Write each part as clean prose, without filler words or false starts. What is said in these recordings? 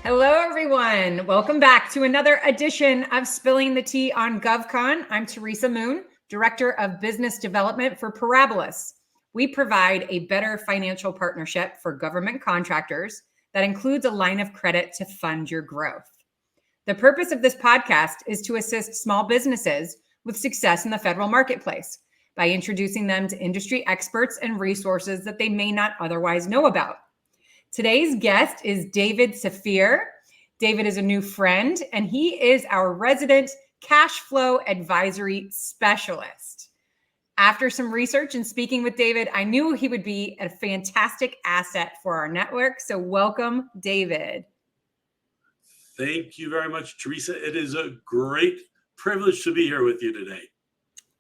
Hello, everyone. Welcome back to another edition of Spilling the Tea on GovCon. I'm Teresa Moon, Director of Business Development for Parabolas. We provide a better financial partnership for government contractors that includes a line of credit to fund your growth. The purpose of this podcast is to assist small businesses with success in the federal marketplace by introducing them to industry experts and resources that they may not otherwise know about. Today's guest is David Safir. David is a new friend, and he is our resident cash flow advisory specialist. After some research and speaking with David, I knew he would be a fantastic asset for our network. So welcome, David. Thank you very much, Teresa. It is a great privilege to be here with you today.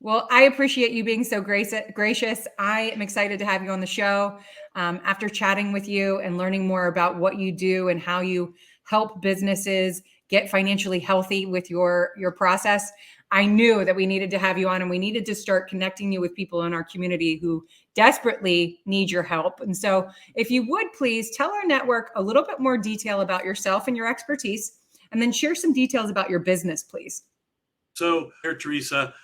Well, I appreciate you being so gracious. I am excited to have you on the show. After chatting with you and learning more about what you do and how you help businesses get financially healthy with your process, I knew that we needed to have you on, and we needed to start connecting you with people in our community who desperately need your help. And so if you would please tell our network a little bit more detail about yourself and your expertise, and then share some details about your business, please. So here, Teresa,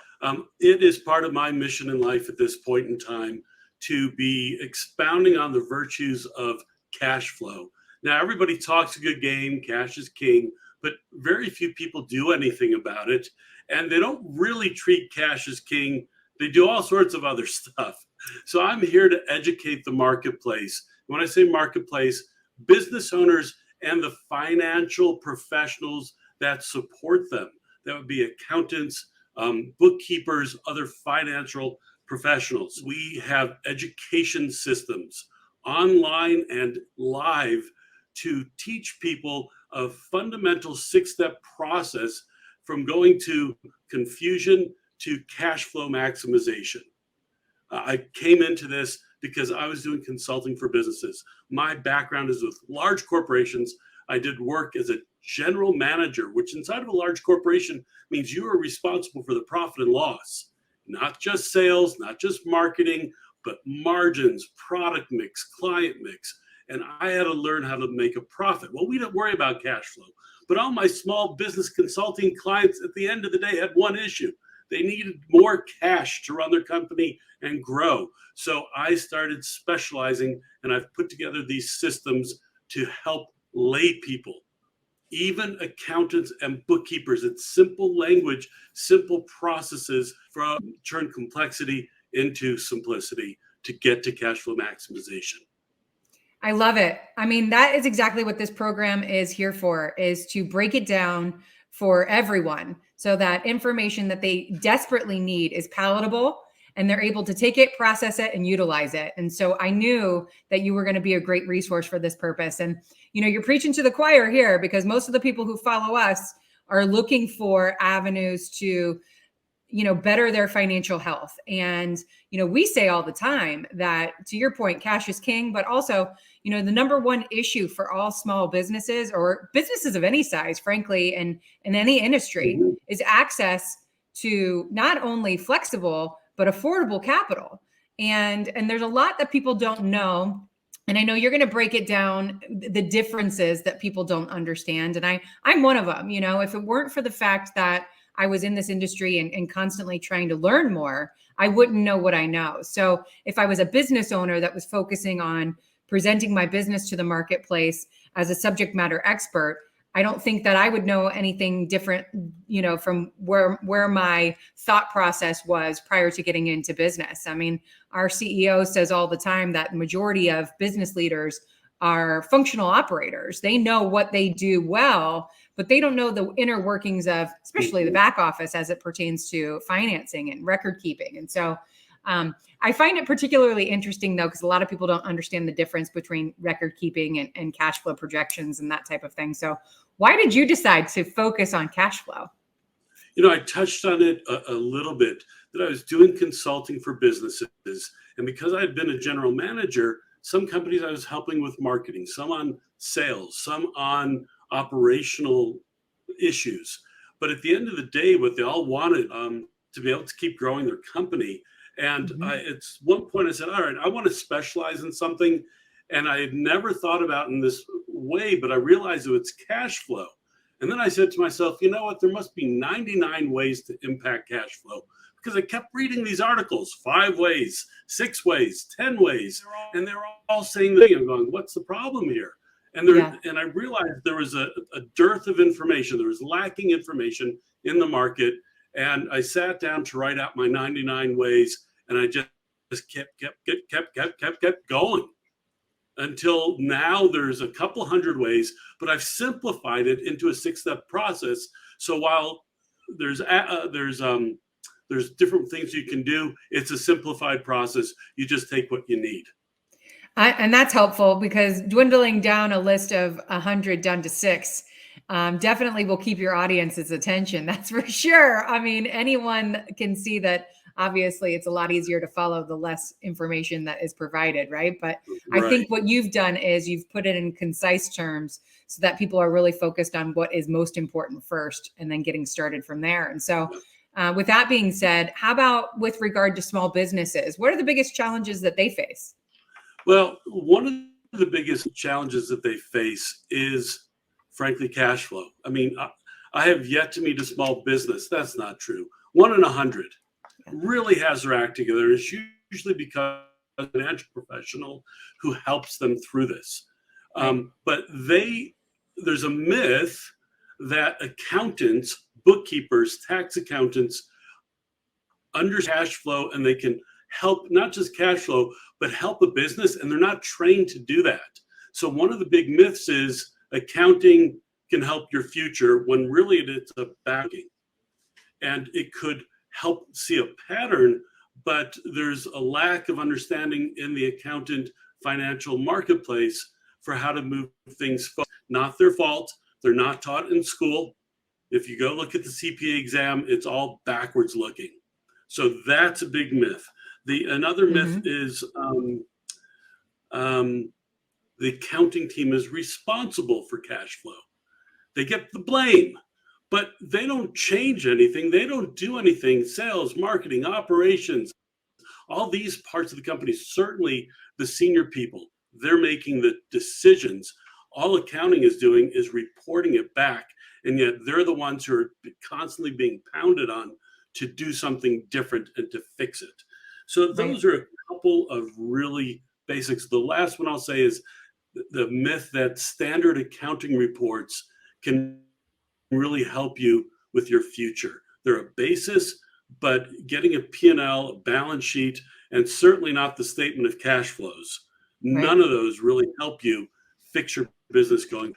it is part of my mission in life at this point in time to be expounding on the virtues of cash flow. Now, everybody talks a good game, cash is king, but very few people do anything about it. And they don't really treat cash as king. They do all sorts of other stuff. So I'm here to educate the marketplace. When I say marketplace, business owners and the financial professionals that support them. That would be accountants, bookkeepers, other financial professionals. We have education systems online and live to teach people a fundamental 6-step process from going to confusion to cash flow maximization. I came into this because I was doing consulting for businesses. My background is with large corporations. I did work as a general manager, which inside of a large corporation means you are responsible for the profit and loss, not just sales, not just marketing, but margins, product mix, client mix. And I had to learn how to make a profit. Well, we don't worry about cash flow, but all my small business consulting clients at the end of the day had one issue. They needed more cash to run their company and grow. So I started specializing, and I've put together these systems to help lay people, even accountants and bookkeepers. It's simple language, simple processes from turn complexity into simplicity to get to cash flow maximization. I love it. I mean, that is exactly what this program is here for, is to break it down for everyone so that information that they desperately need is palatable and they're able to take it, process it, and utilize it. And so I knew that you were going to be a great resource for this purpose. And, you know, you're preaching to the choir here, because most of the people who follow us are looking for avenues to, you know, better their financial health. And, you know, we say all the time that, to your point, cash is king, but also, you know, the number one issue for all small businesses, or businesses of any size, frankly, and in any industry, is access to not only flexible, but affordable capital. And there's a lot that people don't know. And I know you're going to break it down, the differences that people don't understand. And I'm one of them. You know, if it weren't for the fact that I was in this industry and constantly trying to learn more, I wouldn't know what I know. So if I was a business owner that was focusing on presenting my business to the marketplace as a subject matter expert, I don't think that I would know anything different, you know, from where my thought process was prior to getting into business. I mean, our CEO says all the time that the majority of business leaders are functional operators. They know what they do well, but they don't know the inner workings of, especially the back office as it pertains to financing and record keeping. And so I find it particularly interesting, though, because a lot of people don't understand the difference between record keeping and cash flow projections and that type of thing. So why did you decide to focus on cash flow? You know, I touched on it a little bit, that I was doing consulting for businesses. And because I had been a general manager, some companies I was helping with marketing, some on sales, some on operational issues. But at the end of the day, what they all wanted to be able to keep growing their company. And at one point I said, all right, I want to specialize in something. And I had never thought about in this way, but I realized that it's cash flow. And then I said to myself, you know what? There must be 99 ways to impact cash flow, because I kept reading these articles, 5 ways, 6 ways, 10 ways, and they're all saying the thing. I'm going, what's the problem here? And I realized there was a dearth of information. There was lacking information in the market. And I sat down to write out my 99 ways, and I just kept going until now. There's a couple hundred ways, but I've simplified it into a 6-step process. So while there's different things you can do, it's a simplified process. You just take what you need. And that's helpful, because dwindling down a list of 100 down to 6 definitely will keep your audience's attention. That's for sure. I mean, anyone can see that. Obviously, it's a lot easier to follow the less information that is provided, right? But I think what you've done is you've put it in concise terms so that people are really focused on what is most important first, and then getting started from there. And so with that being said, how about with regard to small businesses? What are the biggest challenges that they face? Well, one of the biggest challenges that they face is, frankly, cash flow. I mean, I have yet to meet a small business. That's not true. 1 in 100 really has their act together. It's usually because of a financial professional who helps them through this. But there's a myth that accountants, bookkeepers, tax accountants understand cash flow, and they can help not just cash flow, but help a business, and they're not trained to do that. So one of the big myths is accounting can help your future, when really it's a backing. And it could help see a pattern, but there's a lack of understanding in the accountant financial marketplace for how to move things forward. Not their fault. They're not taught in school. If you go look at the CPA exam, it's all backwards looking. So that's a big myth. Another myth is the accounting team is responsible for cash flow. They get the blame, but they don't change anything. They don't do anything. Sales, marketing, operations, all these parts of the company, certainly the senior people, they're making the decisions. All accounting is doing is reporting it back. And yet they're the ones who are constantly being pounded on to do something different and to fix it. So those are a couple of really basics. The last one I'll say is the myth that standard accounting reports can really help you with your future. They're a basis, but getting a P&L, a balance sheet, and certainly not the statement of cash flows, none of those really help you fix your business going.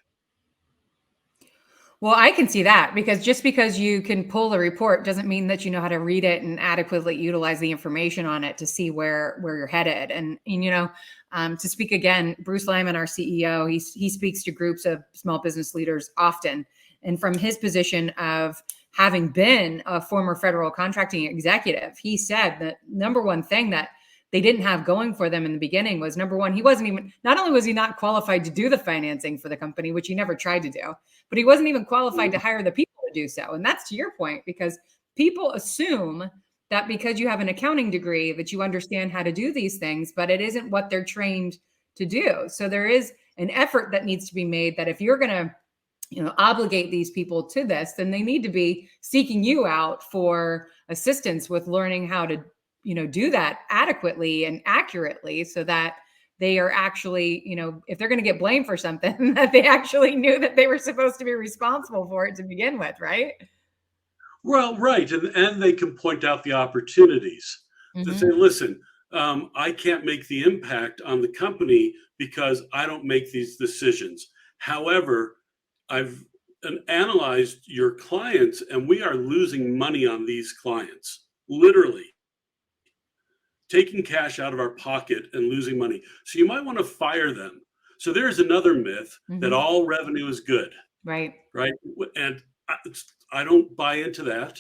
Well, I can see that, because just because you can pull a report doesn't mean that you know how to read it and adequately utilize the information on it to see where you're headed. And you know, to speak again, Bruce Lyman, our CEO, he speaks to groups of small business leaders often. And from his position of having been a former federal contracting executive, he said that number one thing that they didn't have going for them in the beginning was, number one, not only was he not qualified to do the financing for the company, which he never tried to do, but he wasn't even qualified to hire the people to do so. And that's to your point, because people assume that because you have an accounting degree that you understand how to do these things, but it isn't what they're trained to do. So there is an effort that needs to be made that if you're going to obligate these people to this, then they need to be seeking you out for assistance with learning how to do that adequately and accurately, so that they are actually, if they're going to get blamed for something, that they actually knew that they were supposed to be responsible for it to begin with, right? Well, right. And they can point out the opportunities to say, listen, I can't make the impact on the company because I don't make these decisions. However, I've analyzed your clients, and we are losing money on these clients, literally taking cash out of our pocket and losing money. So you might want to fire them. So there's another myth that all revenue is good. Right. And I don't buy into that,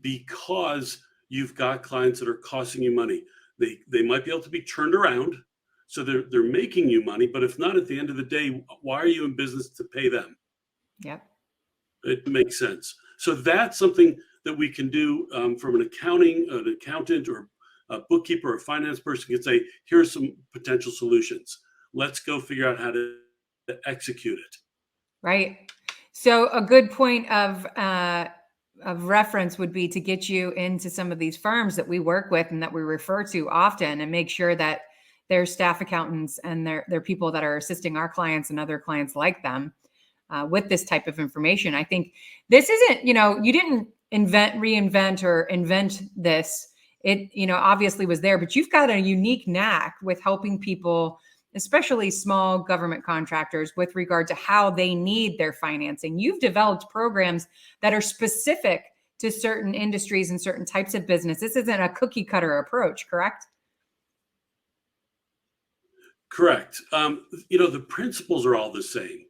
because you've got clients that are costing you money. They might be able to be turned around, so they're making you money. But if not, at the end of the day, why are you in business to pay them? Yep. It makes sense. So that's something that we can do from an accountant, or a bookkeeper or a finance person can say, here's some potential solutions. Let's go figure out how to execute it. Right. So a good point of reference would be to get you into some of these firms that we work with and that we refer to often, and make sure that their staff accountants and their people that are assisting our clients and other clients like them with this type of information. I think this isn't, you didn't reinvent or invent this. It, obviously was there, but you've got a unique knack with helping people, especially small government contractors, with regard to how they need their financing. You've developed programs that are specific to certain industries and certain types of business. This isn't a cookie cutter approach, correct? Correct. The principles are all the same,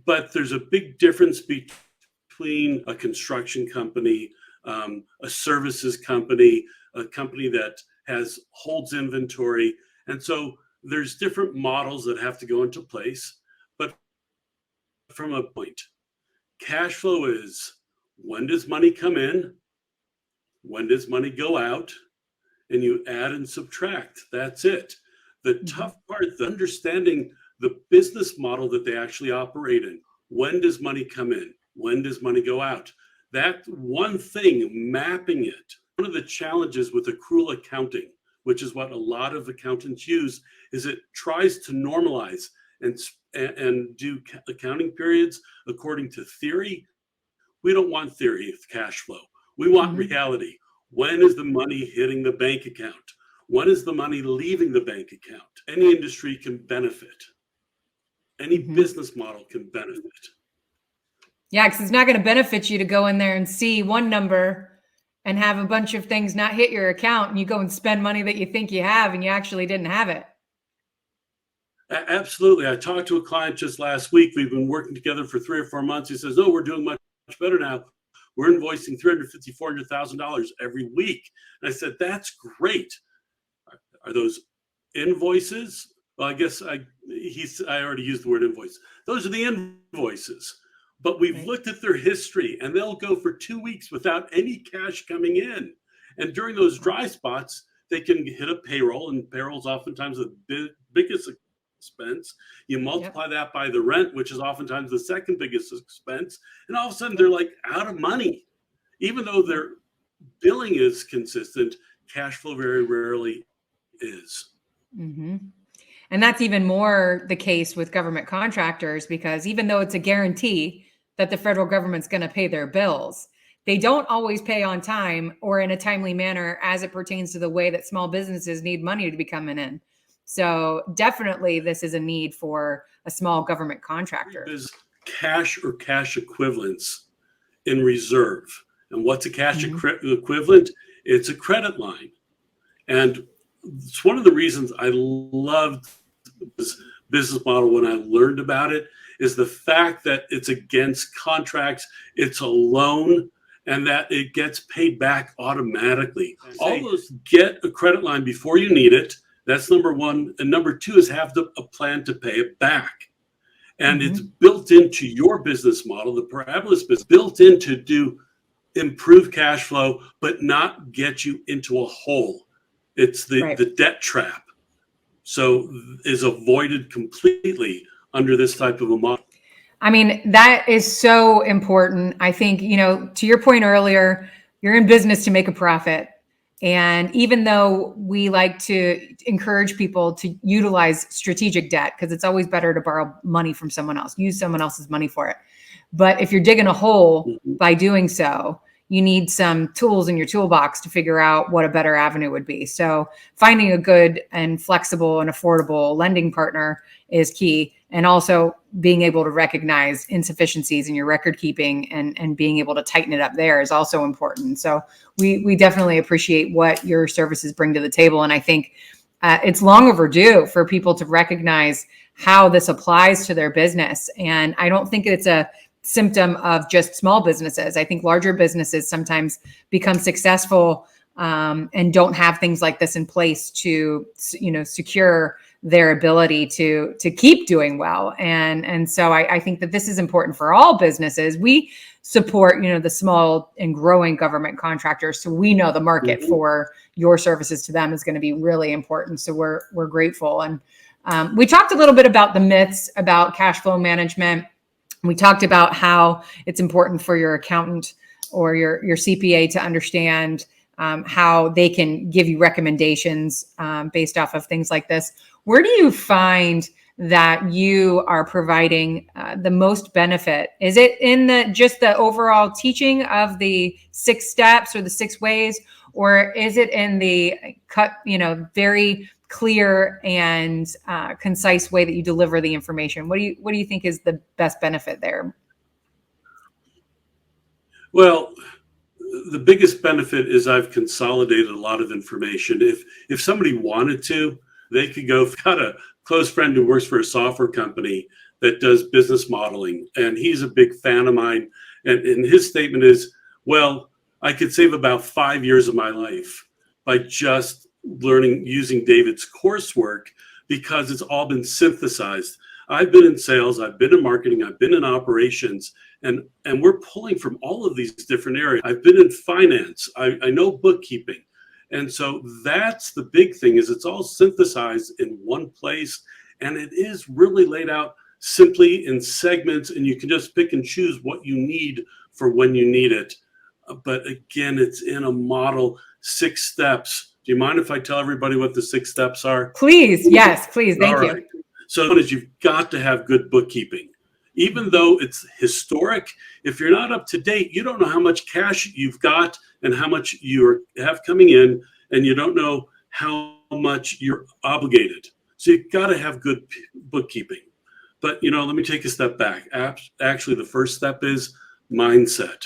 but there's a big difference between a construction company, a services company, a company that holds inventory. And so there's different models that have to go into place. But from a point, cash flow is, when does money come in? When does money go out? And you add and subtract. That's it. The tough part is understanding the business model that they actually operate in. When does money come in? When does money go out? That one thing, mapping it. One of the challenges with accrual accounting, which is what a lot of accountants use, is it tries to normalize and do accounting periods according to theory. We don't want theory of cash flow. We want reality. When is the money hitting the bank account? When is the money leaving the bank account? Any industry can benefit. Any business model can benefit. Yeah, because it's not going to benefit you to go in there and see one number and have a bunch of things not hit your account, and you go and spend money that you think you have and you actually didn't have it. Absolutely. I talked to a client just last week. We've been working together for 3 or 4 months. He says, "Oh, we're doing much better now. We're invoicing $350,000, $400,000 every week." And I said, "That's great. Are those invoices?" Well, I guess I already used the word invoice. Those are the invoices. But we've looked at their history, and they'll go for 2 weeks without any cash coming in. And during those dry spots, they can hit a payroll, and payroll's oftentimes the biggest expense. You multiply that by the rent, which is oftentimes the second biggest expense, and all of a sudden they're like out of money. Even though their billing is consistent, cash flow very rarely is. And that's even more the case with government contractors, because even though it's a guarantee that the federal government's going to pay their bills, they don't always pay on time or in a timely manner as it pertains to the way that small businesses need money to be coming in. So definitely this is a need for a small government contractor. There's cash or cash equivalents in reserve. And what's a cash equivalent? It's a credit line. And it's one of the reasons I loved this business model when I learned about it, is the fact that it's against contracts, it's a loan, and that it gets paid back automatically. All those, get a credit line before you need it. That's number one. And number two is have a plan to pay it back. And it's built into your business model. The Parabolis is built in to improve cash flow, but not get you into a hole. It's the debt trap. So is avoided completely under this type of a model. I mean, that is so important. I think, to your point earlier, you're in business to make a profit. And even though we like to encourage people to utilize strategic debt, because it's always better to borrow money from someone else, use someone else's money for it. But if you're digging a hole by doing so, you need some tools in your toolbox to figure out what a better avenue would be. So finding a good and flexible and affordable lending partner is key. And also being able to recognize insufficiencies in your record keeping and being able to tighten it up there is also important. So we definitely appreciate what your services bring to the table. And I think it's long overdue for people to recognize how this applies to their business. And I don't think it's a symptom of just small businesses. I think larger businesses sometimes become successful and don't have things like this in place to, secure their ability to keep doing well. And so I think that this is important for all businesses. We support, the small and growing government contractors. So we know the market for your services to them is going to be really important. So we're grateful. And We talked a little bit about the myths about cash flow management. We talked about how it's important for your accountant or your CPA to understand how they can give you recommendations based off of things like this. Where do you find that you are providing the most benefit? Is it in just the overall teaching of the 6 steps or the 6 ways, or is it in the very clear and concise way that you deliver the information? What do you think is the best benefit there? Well, the biggest benefit is I've consolidated a lot of information. If somebody wanted to, they could go. I've got a close friend who works for a software company that does business modeling, and he's a big fan of mine. And his statement is, well, I could save about 5 years of my life by just learning using David's coursework, because it's all been synthesized. I've been in sales, I've been in marketing, I've been in operations, and we're pulling from all of these different areas. I've been in finance, I know bookkeeping. And so that's the big thing, is it's all synthesized in one place, and it is really laid out simply in segments, and you can just pick and choose what you need for when you need it. But again, it's in a model, 6 steps. Do you mind if I tell everybody what the 6 steps are? Please. Yes, please. Thank you. Right. So one is, you've got to have good bookkeeping. Even though it's historic, if you're not up to date, you don't know how much cash you've got and how much you have coming in, and you don't know how much you're obligated. So you've got to have good bookkeeping. But, let me take a step back. Actually, the first step is mindset.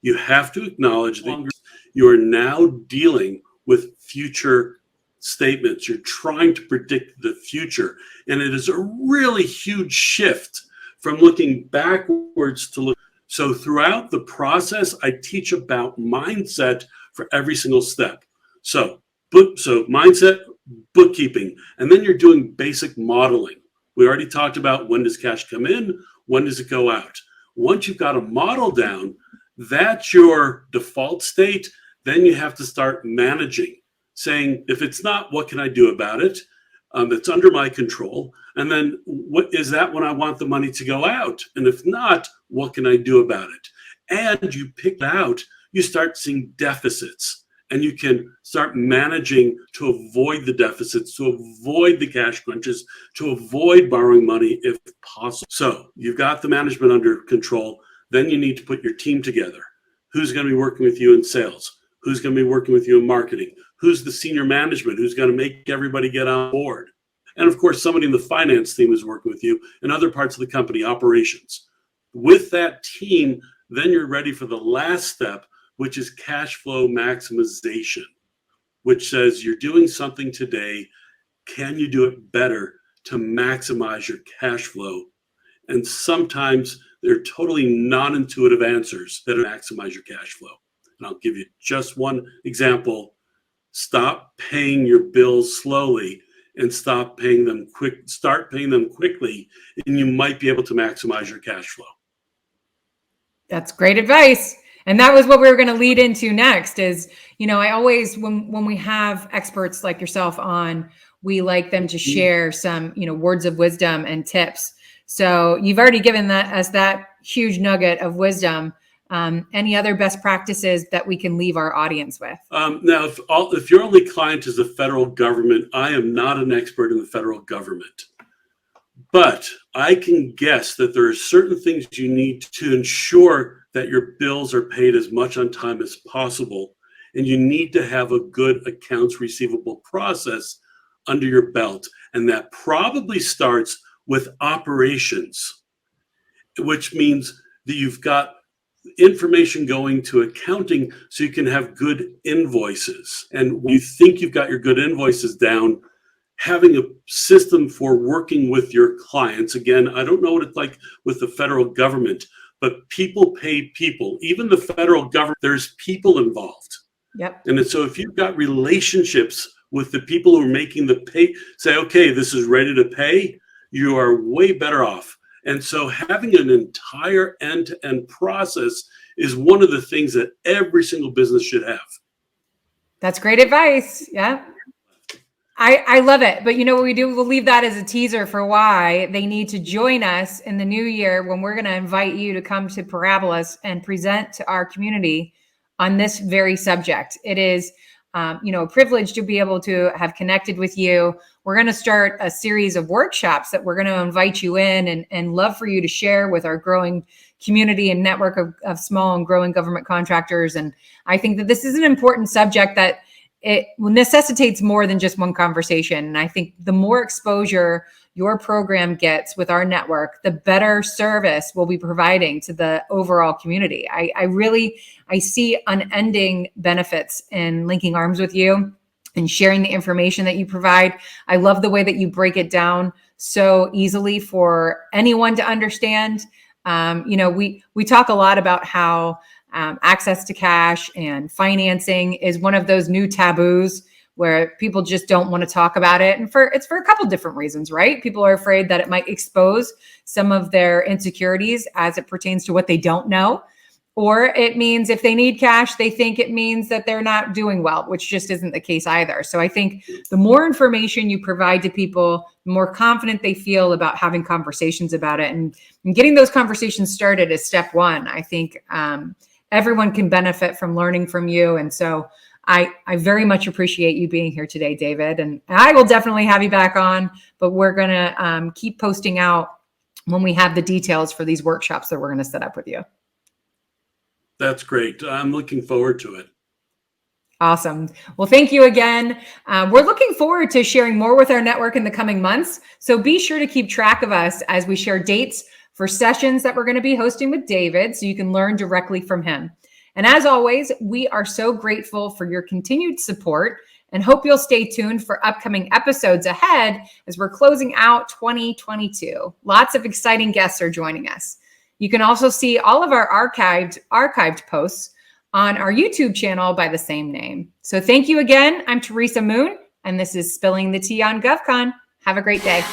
You have to acknowledge that you are now dealing with future statements. You're trying to predict the future. And it is a really huge shift from looking backwards to look. So throughout the process, I teach about mindset for every single step. So mindset, bookkeeping, and then you're doing basic modeling. We already talked about, when does cash come in? When does it go out? Once you've got a model down, that's your default state. Then you have to start managing, saying, if it's not, what can I do about it? It's under my control. And then, what is that when I want the money to go out? And if not, what can I do about it? And you pick out, you start seeing deficits, and you can start managing to avoid the deficits, to avoid the cash crunches, to avoid borrowing money if possible. So you've got the management under control. Then you need to put your team together. Who's going to be working with you in sales? Who's going to be working with you in marketing? Who's the senior management? Who's going to make everybody get on board? And of course, somebody in the finance team is working with you, and other parts of the company, operations. With that team, then you're ready for the last step, which is cash flow maximization, which says you're doing something today. Can you do it better to maximize your cash flow? And sometimes they're totally non-intuitive answers that maximize your cash flow. And I'll give you just one example. Stop paying your bills slowly and start paying them quickly, and you might be able to maximize your cash flow. That's great advice. And that was what we were going to lead into next is, I always, when we have experts like yourself on, we like them to share some, words of wisdom and tips. So you've already given us that huge nugget of wisdom. Any other best practices that we can leave our audience with? Now, if your only client is the federal government, I am not an expert in the federal government. But I can guess that there are certain things you need to ensure that your bills are paid as much on time as possible. And you need to have a good accounts receivable process under your belt. And that probably starts with operations, which means that you've got information going to accounting so you can have good invoices. And when you think you've got your good invoices down, having a system for working with your clients. Again, I don't know what it's like with the federal government, but people pay people. Even the federal government, there's people involved. Yep. And so if you've got relationships with the people who are making the pay, say, okay, this is ready to pay, you are way better off. And so having an entire end-to-end process is one of the things that every single business should have. That's great advice. Yeah. I love it. But you know what we do? We'll leave that as a teaser for why they need to join us in the new year when we're going to invite you to come to Parabolas and present to our community on this very subject. It is, a privilege to be able to have connected with you. We're going to start a series of workshops that we're going to invite you in and love for you to share with our growing community and network of small and growing government contractors. And I think that this is an important subject that it necessitates more than just one conversation. And I think the more exposure your program gets with our network, the better service we'll be providing to the overall community. I see unending benefits in linking arms with you and sharing the information that you provide. I love the way that you break it down so easily for anyone to understand. We talk a lot about how access to cash and financing is one of those new taboos where people just don't want to talk about it. And it's for a couple different reasons, right? People are afraid that it might expose some of their insecurities as it pertains to what they don't know. Or it means if they need cash, they think it means that they're not doing well, which just isn't the case either. So I think the more information you provide to people, the more confident they feel about having conversations about it. And getting those conversations started is step one. I think everyone can benefit from learning from you. And so I very much appreciate you being here today, David. And I will definitely have you back on, but we're going to keep posting out when we have the details for these workshops that we're going to set up with you. That's great. I'm looking forward to it. Awesome. Well, thank you again. We're looking forward to sharing more with our network in the coming months. So be sure to keep track of us as we share dates for sessions that we're going to be hosting with David so you can learn directly from him. And as always, we are so grateful for your continued support and hope you'll stay tuned for upcoming episodes ahead as we're closing out 2022. Lots of exciting guests are joining us. You can also see all of our archived posts on our YouTube channel by the same name. So thank you again. I'm Teresa Moon, and this is Spilling the Tea on GovCon. Have a great day.